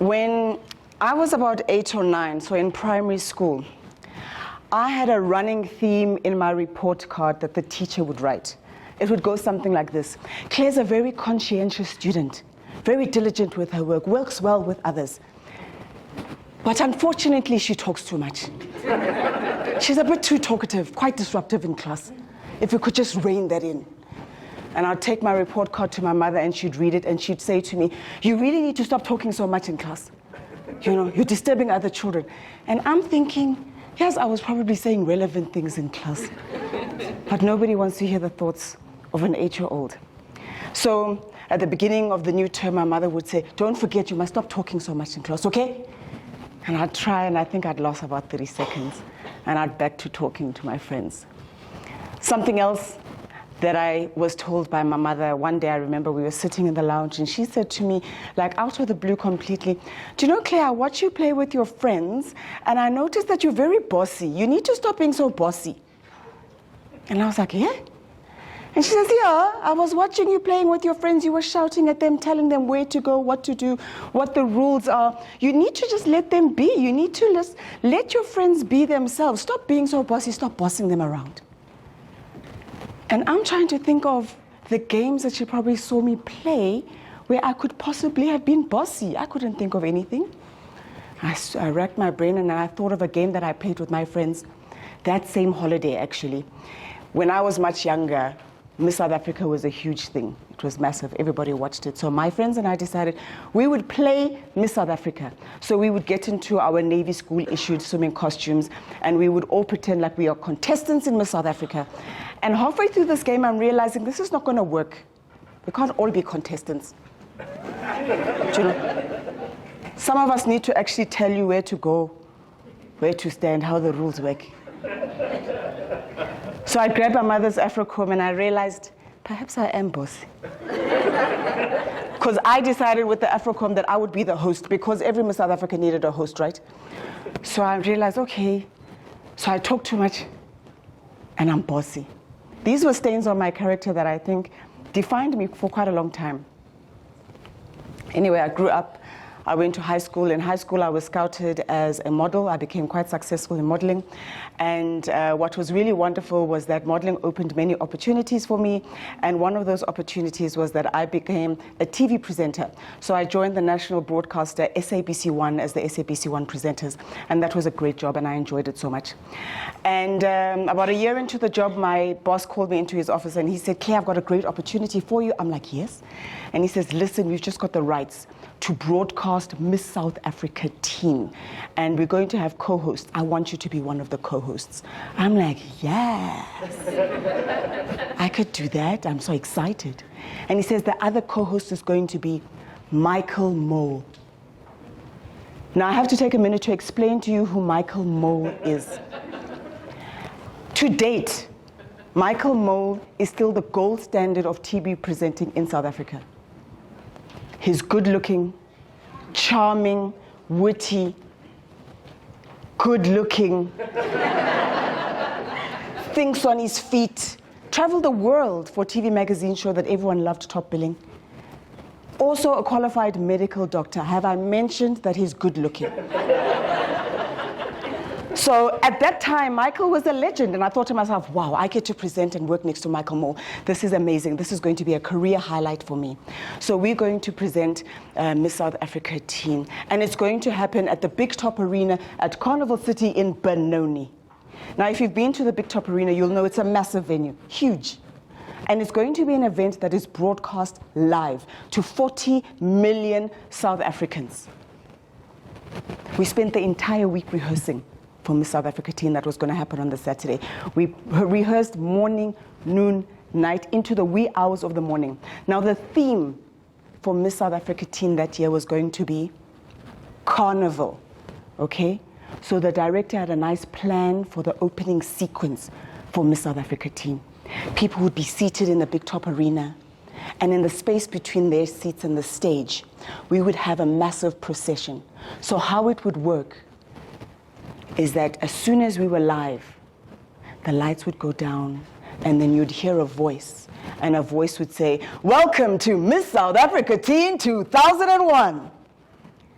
When I was about 8 or 9, so in primary school, I had a running theme in my report card that the teacher would write. It would go something like this: Claire's a very conscientious student, very diligent with her work, works well with others. But unfortunately, she talks too much. She's a bit too talkative, quite disruptive in class. If you could just rein that in. And I'd take my report card to my mother and she'd read it and she'd say to me, "You really need to stop talking so much in class. You know, you're disturbing other children." And I'm thinking, yes, I was probably saying relevant things in class. But nobody wants to hear the thoughts of an 8-year-old. So at the beginning of the new term, my mother would say, "Don't forget, you must stop talking so much in class, okay?" And I'd try, and I think I'd lost about 30 seconds. And I'd back to talking to my friends. Something else that I was told by my mother, one day I remember we were sitting in the lounge and she said to me, like out of the blue completely, "Do you know, Claire, I watch you play with your friends and I noticed that you're very bossy. You need to stop being so bossy." And I was like, "Yeah?" And she says, "Yeah, I was watching you playing with your friends. You were shouting at them, telling them where to go, what to do, what the rules are. You need to just let them be. You need to just let your friends be themselves. Stop being so bossy, stop bossing them around." And I'm trying to think of the games that she probably saw me play where I could possibly have been bossy. I couldn't think of anything. I racked my brain and I thought of a game that I played with my friends that same holiday, actually. When I was much younger, Miss South Africa was a huge thing. It was massive. Everybody watched it. So my friends and I decided we would play Miss South Africa. So we would get into our Navy school issued swimming costumes and we would all pretend like we are contestants in Miss South Africa. And halfway through this game, I'm realizing this is not going to work. We can't all be contestants. Do you know? Some of us need to actually tell you where to go, where to stand, how the rules work. So I grabbed my mother's Afro-comb and I realized, perhaps I am bossy. Because I decided with the Afro-comb that I would be the host because every Miss South Africa needed a host, right? So I realized, okay, so I talk too much and I'm bossy. These were stains on my character that I think defined me for quite a long time. Anyway, I grew up. I went to high school. In high school, I was scouted as a model. I became quite successful in modeling. And what was really wonderful was that modeling opened many opportunities for me. And one of those opportunities was that I became a TV presenter. So I joined the national broadcaster SABC1 as the SABC1 presenters. And that was a great job, and I enjoyed it so much. And about a year into the job, my boss called me into his office, and he said, "Claire, I've got a great opportunity for you." I'm like, "Yes?" And he says, "Listen, we've just got the rights to broadcast Miss South Africa Teen. And we're going to have co-hosts. I want you to be one of the co-hosts." I'm like, yes. I could do that. I'm so excited. And he says the other co-host is going to be Michael Moe. Now I have to take a minute to explain to you who Michael Moe is. To date, Michael Moe is still the gold standard of TV presenting in South Africa. He's good-looking, charming, witty, good-looking, thinks on his feet, traveled the world for TV magazine show that everyone loved, Top Billing. Also a qualified medical doctor. Have I mentioned that he's good-looking? So at that time, Michael was a legend, and I thought to myself, wow, I get to present and work next to Michael Moe. This is amazing. This is going to be a career highlight for me. So we're going to present Miss South Africa Teen, and it's going to happen at the Big Top Arena at Carnival City in Benoni. Now, if you've been to the Big Top Arena, you'll know it's a massive venue, huge. And it's going to be an event that is broadcast live to 40 million South Africans. We spent the entire week rehearsing for Miss South Africa Teen that was going to happen on the Saturday. We rehearsed morning, noon, night, into the wee hours of the morning. Now the theme for Miss South Africa Teen that year was going to be Carnival, okay? So the director had a nice plan for the opening sequence for Miss South Africa Teen. People would be seated in the Big Top Arena, and in the space between their seats and the stage, we would have a massive procession. So how it would work is that as soon as we were live, the lights would go down, and then you'd hear a voice, and a voice would say, "Welcome to Miss South Africa Teen 2001.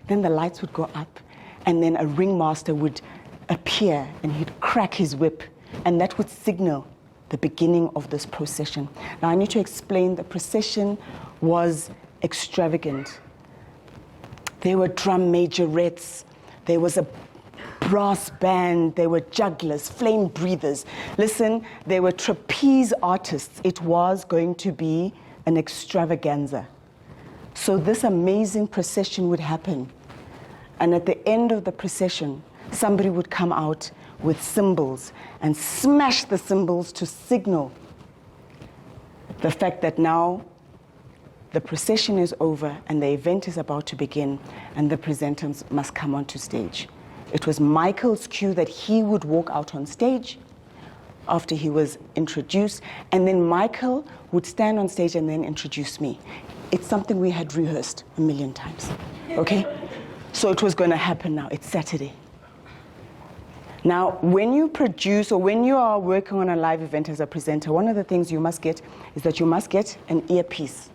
then the lights would go up, and then a ringmaster would appear, and he'd crack his whip, and that would signal the beginning of this procession. Now, I need to explain the procession was extravagant. There were drum majorettes, there was a brass band, there were jugglers, flame breathers. Listen, there were trapeze artists. It was going to be an extravaganza. So this amazing procession would happen. And at the end of the procession, somebody would come out with cymbals and smash the cymbals to signal the fact that now the procession is over and the event is about to begin, and the presenters must come onto stage. It was Michael's cue that he would walk out on stage after he was introduced, and then Michael would stand on stage and then introduce me. It's something we had rehearsed a million times, okay? So it was going to happen now. It's Saturday. Now, when you produce or when you are working on a live event as a presenter, one of the things you must get is that you must get an earpiece.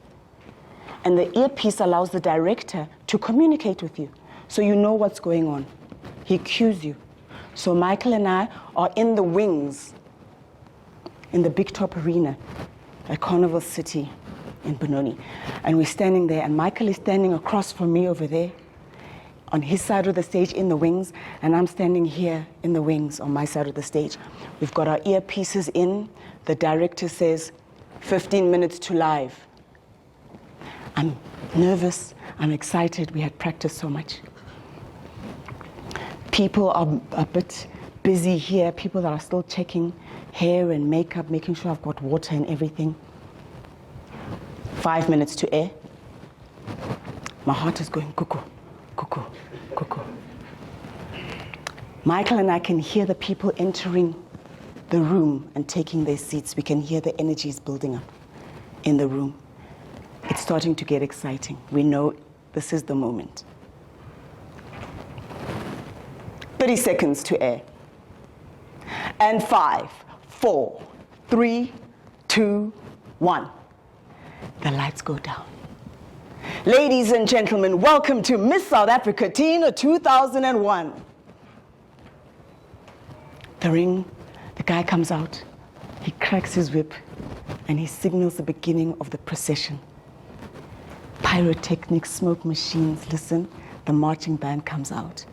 And the earpiece allows the director to communicate with you, so you know what's going on. He cues you. So Michael and I are in the wings, in the Big Top Arena at Carnival City in Benoni. And we're standing there, and Michael is standing across from me over there, on his side of the stage in the wings, and I'm standing here in the wings on my side of the stage. We've got our earpieces in. The director says, 15 minutes to live. I'm nervous, I'm excited, we had practiced so much. People are a bit busy here, people that are still checking hair and makeup, making sure I've got water and everything. 5 minutes to air. My heart is going cuckoo, cuckoo, cuckoo. Michael and I can hear the people entering the room and taking their seats. We can hear the energies building up in the room. It's starting to get exciting. We know this is the moment. 30 seconds to air. And 5, 4, 3, 2, 1. The lights go down. Ladies and gentlemen, welcome to Miss South Africa Teen 2001. The ring, the guy comes out, he cracks his whip, and he signals the beginning of the procession. Pyrotechnics, smoke machines, listen, the marching band comes out.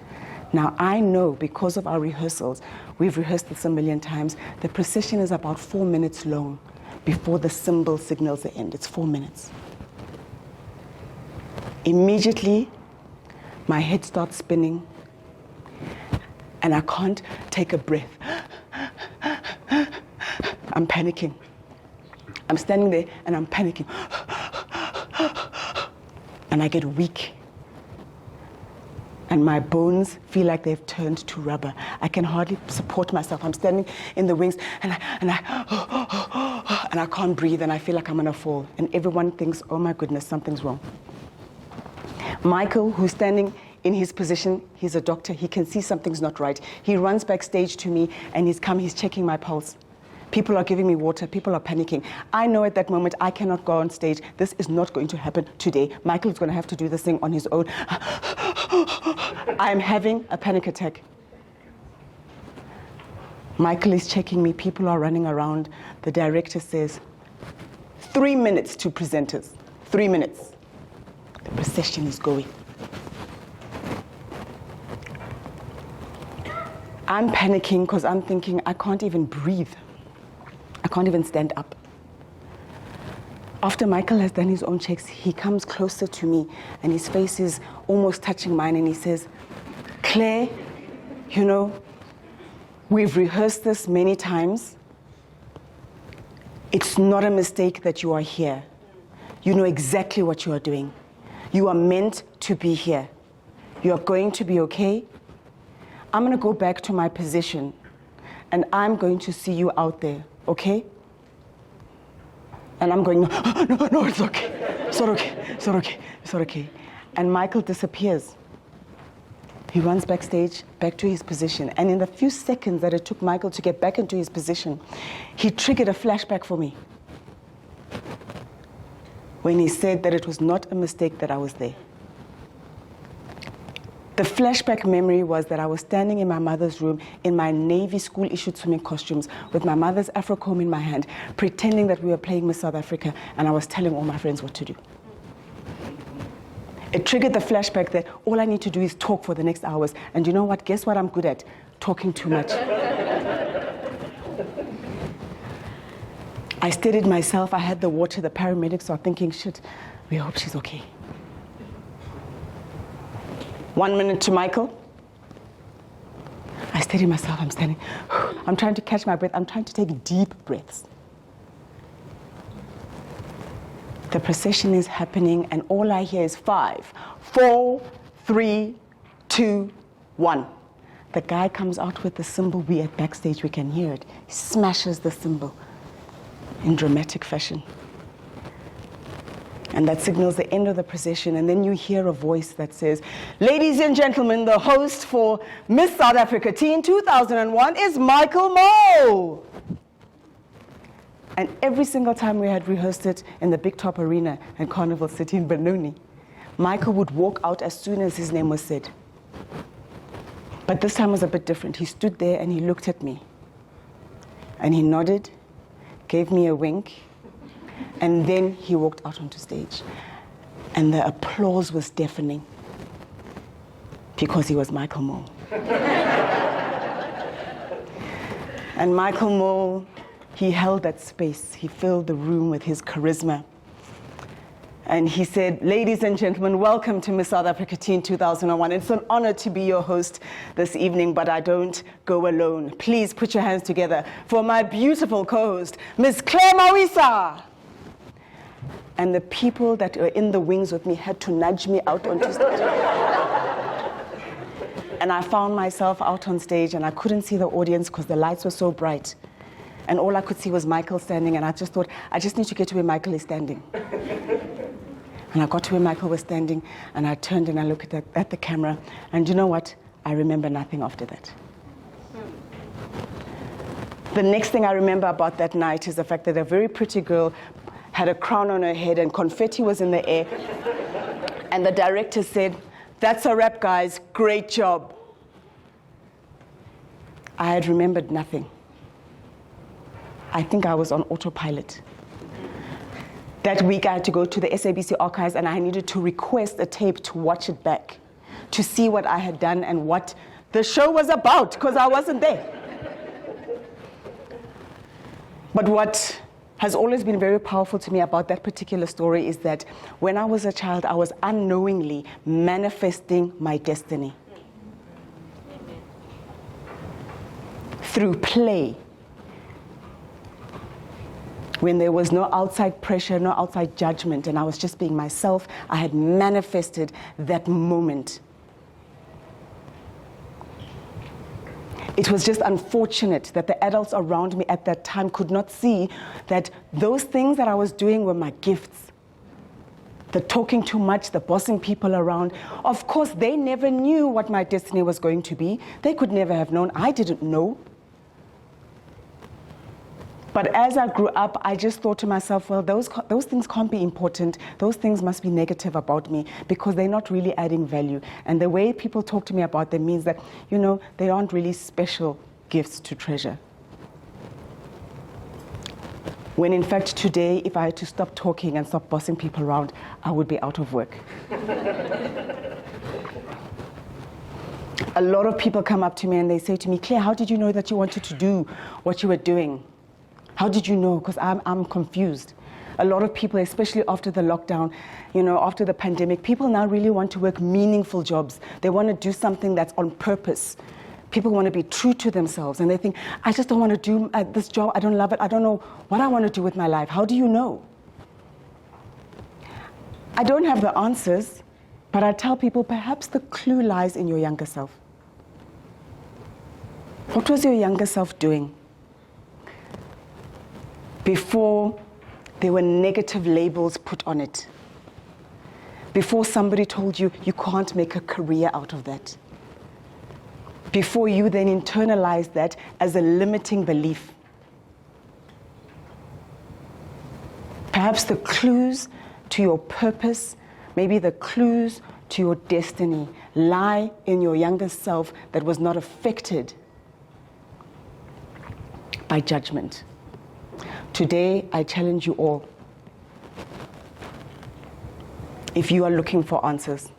Now I know, because of our rehearsals, we've rehearsed this a million times, the procession is about 4 minutes long before the cymbal signals the end. It's 4 minutes. Immediately, my head starts spinning, and I can't take a breath. I'm panicking. I'm standing there, and I'm panicking. And I get weak. And my bones feel like they've turned to rubber. I can hardly support myself. I'm standing in the wings, and I can't breathe, and I feel like I'm gonna fall. And everyone thinks, oh my goodness, something's wrong. Michael, who's standing in his position, he's a doctor, he can see something's not right. He runs backstage to me, and he's checking my pulse. People are giving me water, people are panicking. I know at that moment I cannot go on stage. This is not going to happen today. Michael's gonna have to do this thing on his own. I'm having a panic attack. Michael is checking me, people are running around. The director says, 3 minutes to presenters, 3 minutes. The procession is going. I'm panicking because I'm thinking I can't even breathe. I can't even stand up. After Michael has done his own checks, he comes closer to me and his face is almost touching mine, and he says, Claire, you know, we've rehearsed this many times. It's not a mistake that you are here. You know exactly what you are doing. You are meant to be here. You are going to be okay. I'm going to go back to my position, and I'm going to see you out there, okay? And I'm going, no, it's okay. It's not okay. It's not okay. It's not okay. And Michael disappears. He runs backstage, back to his position. And in the few seconds that it took Michael to get back into his position, he triggered a flashback for me when he said that it was not a mistake that I was there. The flashback memory was that I was standing in my mother's room in my Navy school-issued swimming costumes with my mother's Afro comb in my hand, pretending that we were playing Miss South Africa, and I was telling all my friends what to do. It triggered the flashback that all I need to do is talk for the next hours. And you know what? Guess what I'm good at? Talking too much. I steadied myself. I had the water. The paramedics are thinking, shit, we hope she's okay. 1 minute to Michael. I steady myself. I'm standing. I'm trying to catch my breath. I'm trying to take deep breaths. The procession is happening, and all I hear is 5, 4, 3, 2, 1. The guy comes out with the cymbal. We at backstage, we can hear it. He smashes the cymbal in dramatic fashion. And that signals the end of the procession, and then you hear a voice that says, "Ladies and gentlemen, the host for Miss South Africa Teen 2001 is Michael Moe." And every single time we had rehearsed it in the Big Top Arena in Carnival City in Benoni, Michael would walk out as soon as his name was said. But this time was a bit different. He stood there and he looked at me. And he nodded, gave me a wink, and then he walked out onto stage. And the applause was deafening because he was Michael Moe. And Michael Moe, he held that space. He filled the room with his charisma. And he said, "Ladies and gentlemen, welcome to Miss South Africa Teen 2001. It's an honor to be your host this evening, but I don't go alone. Please put your hands together for my beautiful co-host, Miss Claire MAWISA." And the people that were in the wings with me had to nudge me out onto stage. And I found myself out on stage, and I couldn't see the audience because the lights were so bright. And all I could see was Michael standing, and I just thought, I just need to get to where Michael is standing. And I got to where Michael was standing, and I turned and I looked at the camera, and you know what? I remember nothing after that. The next thing I remember about that night is the fact that a very pretty girl had a crown on her head and confetti was in the air. And the director said, "That's a wrap, guys. Great job." I had remembered nothing. I think I was on autopilot. That week I had to go to the SABC archives and I needed to request a tape to watch it back, to see what I had done and what the show was about, because I wasn't there. But what has always been very powerful to me about that particular story is that when I was a child, I was unknowingly manifesting my destiny. Through play. When there was no outside pressure, no outside judgment, and I was just being myself, I had manifested that moment. It was just unfortunate that the adults around me at that time could not see that those things that I was doing were my gifts. The talking too much, the bossing people around. Of course, they never knew what my destiny was going to be. They could never have known. I didn't know. But as I grew up, I just thought to myself, well, those things can't be important. Those things must be negative about me because they're not really adding value. And the way people talk to me about them means that, you know, they aren't really special gifts to treasure. When in fact today, if I had to stop talking and stop bossing people around, I would be out of work. A lot of people come up to me and they say to me, "Claire, how did you know that you wanted to do what you were doing? How did you know?" Because I'm confused. A lot of people, especially after the lockdown, you know, after the pandemic, people now really want to work meaningful jobs. They want to do something that's on purpose. People want to be true to themselves, and they think, "I just don't want to do this job. I don't love it. I don't know what I want to do with my life." How do you know? I don't have the answers, but I tell people perhaps the clue lies in your younger self. What was your younger self doing before there were negative labels put on it? Before somebody told you, you can't make a career out of that? Before you then internalized that as a limiting belief? Perhaps the clues to your purpose, maybe the clues to your destiny lie in your younger self that was not affected by judgment. Today, I challenge you all, if you are looking for answers,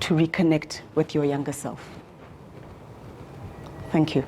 to reconnect with your younger self. Thank you.